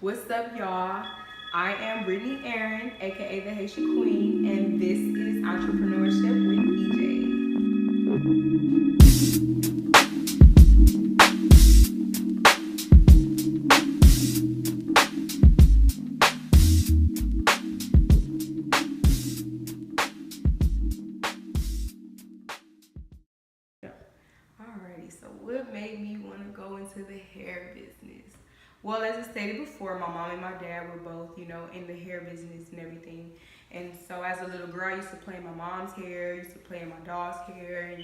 What's up, y'all? I am Brittany Aaron, aka the Haitian Queen, and this is Entrepreneurship with EJ. Alrighty, so what made me want to go into the hair business? Well, as I stated before, my mom and my dad were both, in the hair business and everything. And so as a little girl, I used to play in my mom's hair, used to play in my dog's hair, and,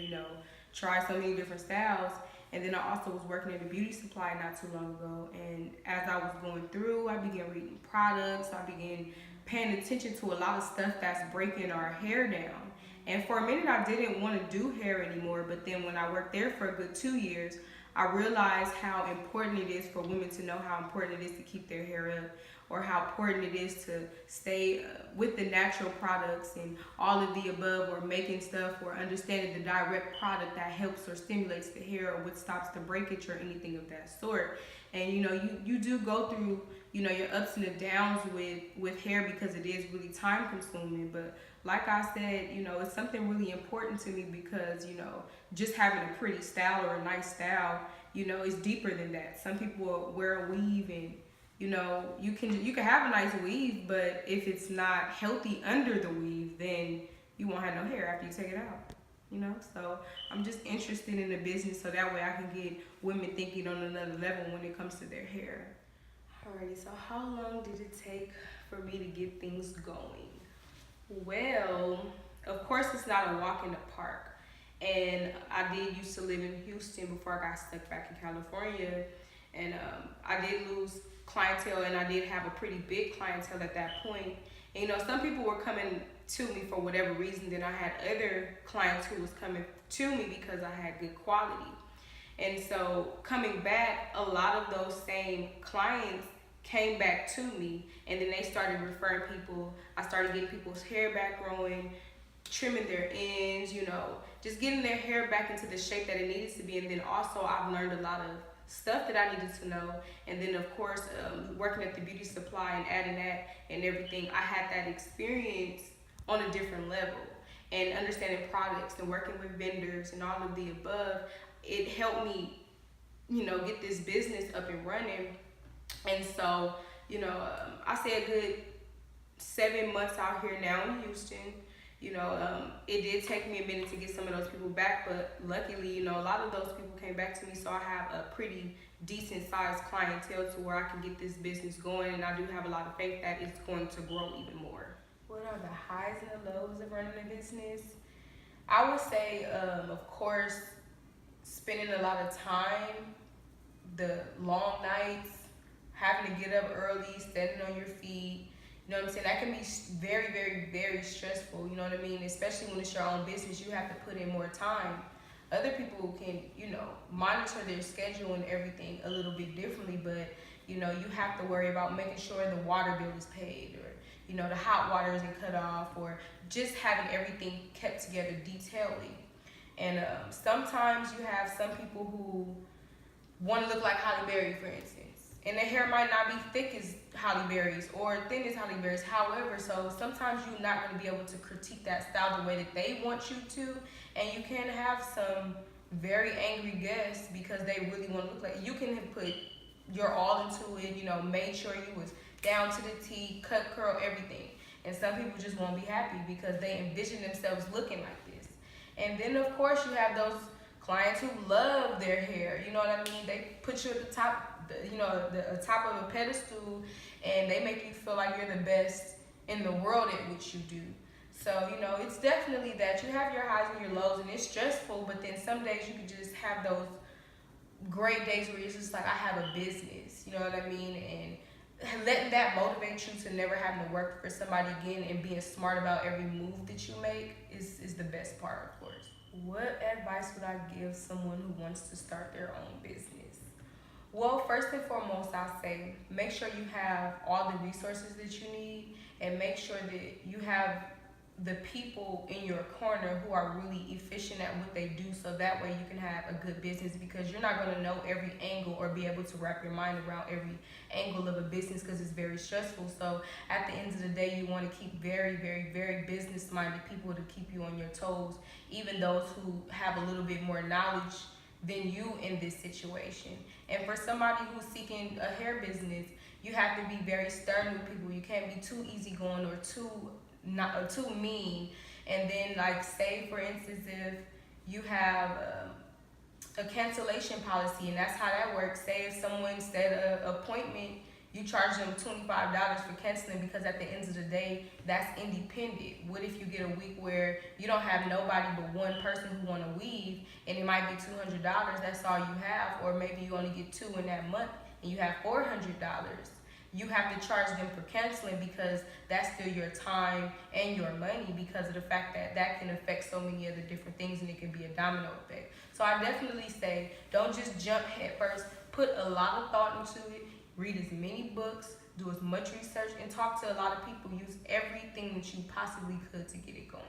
try so many different styles. And then I also was working at a beauty supply not too long ago. And as I was going through, I began reading products, I began paying attention to a lot of stuff that's breaking our hair down. And for a minute, I didn't want to do hair anymore. But then when I worked there for a good 2 years, I realized how important it is for women to know how important it is to keep their hair up, or how important it is to stay with the natural products and all of the above, or making stuff, or understanding the direct product that helps or stimulates the hair, or what stops the breakage or anything of that sort. And you do go through your ups and the downs with hair, because it is really time consuming. But like I said, it's something really important to me, because just having a pretty style or a nice style, is deeper than that. Some people wear a weave, and you can have a nice weave, but if it's not healthy under the weave, then you won't have no hair after you take it out. So I'm just interested in the business, so that way I can get women thinking on another level when it comes to their hair. Alrighty, so how long did it take for me to get things going? Well, of course, it's not a walk in the park. And I did used to live in Houston before I got stuck back in California. And I did lose clientele, and I did have a pretty big clientele at that point. And some people were coming to me for whatever reason. Then I had other clients who was coming to me because I had good quality. And so coming back, a lot of those same clients came back to me, and then they started referring people. I started getting people's hair back growing, trimming their ends, just getting their hair back into the shape that it needed to be. And then also I've learned a lot of stuff that I needed to know. And then of course, working at the beauty supply and adding that and everything, I had that experience on a different level. And understanding products and working with vendors and all of the above, it helped me, get this business up and running. And so, I say a good 7 months out here now in Houston. It did take me a minute to get some of those people back, but luckily, a lot of those people came back to me, so I have a pretty decent sized clientele to where I can get this business going, and I do have a lot of faith that it's going to grow even more. What are the highs and the lows of running a business? I would say, of course, spending a lot of time, the long nights, having to get up early, standing on your feet. You know what I'm saying? That can be very, very, very stressful. You know what I mean? Especially when it's your own business, you have to put in more time. Other people can, monitor their schedule and everything a little bit differently, but, you have to worry about making sure the water bill is paid, or, the hot water isn't cut off, or just having everything kept together detailedly. And sometimes you have some people who want to look like Halle Berry, for instance. And their hair might not be thick as Halle Berry's or thin as Halle Berry's. However, so sometimes you're not going to be able to critique that style the way that they want you to. And you can have some very angry guests because they really want to look like you. Can have put your all into it, made sure you was down to the T, cut, curl, everything. And some people just won't be happy because they envision themselves looking like this. And then, of course, you have those clients who love their hair. You know what I mean? They put you at the top, the top of a pedestal, and they make you feel like you're the best in the world at what you do. So, it's definitely that you have your highs and your lows, and it's stressful, but then some days you can just have those great days where it's just like, I have a business, you know what I mean? And letting that motivate you to never having to work for somebody again, and being smart about every move that you make is the best part, of course. What advice would I give someone who wants to start their own business? Well, first and foremost, I'll say make sure you have all the resources that you need, and make sure that you have the people in your corner who are really efficient at what they do, so that way you can have a good business, because you're not going to know every angle or be able to wrap your mind around every angle of a business, because it's very stressful. So at the end of the day, you want to keep very, very, very business minded people to keep you on your toes, even those who have a little bit more knowledge than you in this situation. And for somebody who's seeking a hair business, you have to be very stern with people. You can't be too easygoing or too mean. And then, like, say for instance, if you have a cancellation policy, and that's how that works. Say if someone set an appointment, you charge them $25 for canceling, because at the end of the day, that's independent. What if you get a week where you don't have nobody but one person who want to weave, and it might be $200, that's all you have, or maybe you only get 2 in that month and you have $400. You have to charge them for canceling, because that's still your time and your money, because of the fact that that can affect so many other different things, and it can be a domino effect. So I definitely say, don't just jump head first. Put a lot of thought into it. Read as many books, do as much research, and talk to a lot of people. Use everything that you possibly could to get it going.